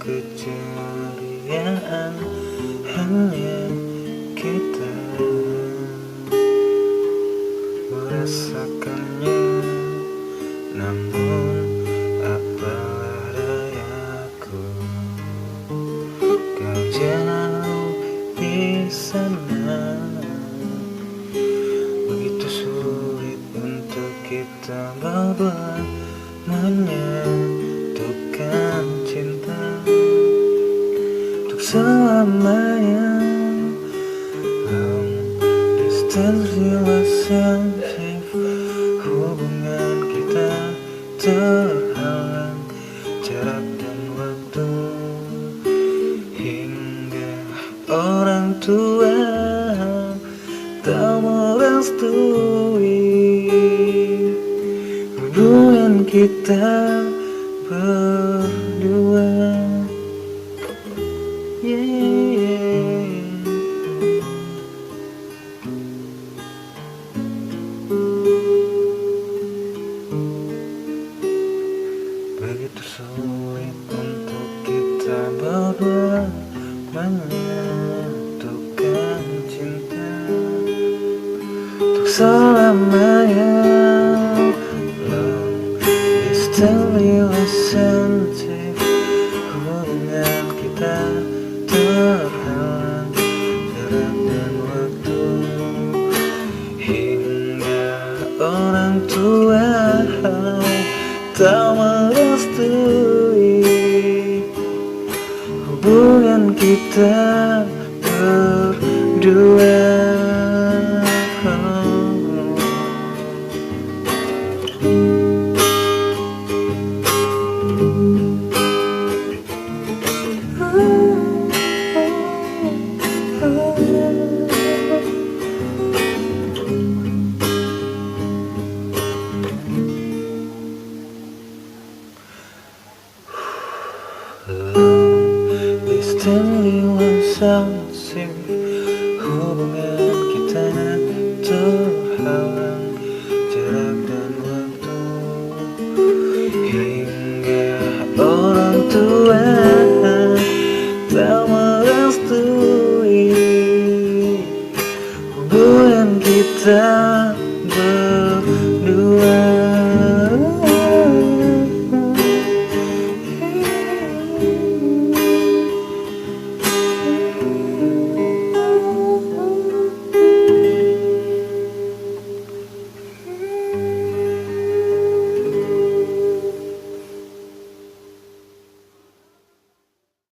keceriaan hanya kita merasakannya. Namun apalah dayaku, kau jauh di sana. Begitu sulit untuk kita berdua menyatukan cinta untuk selamanya. Long distance relationship, hubungan kita terhalang jarak dan waktu, hingga orang tua tak merestui hubungan kita berdua. Begitu sulit untuk kita berdua menyatukan cinta untuk selamanya. Long distance relationship, hubungan kita terhalang jarak dan waktu, hingga orang tua tak merestui hubungan kita berdua. Distance relationship, hubungan kita terhalang jarak dan waktu, hingga orang tua tak merestui hubungan kita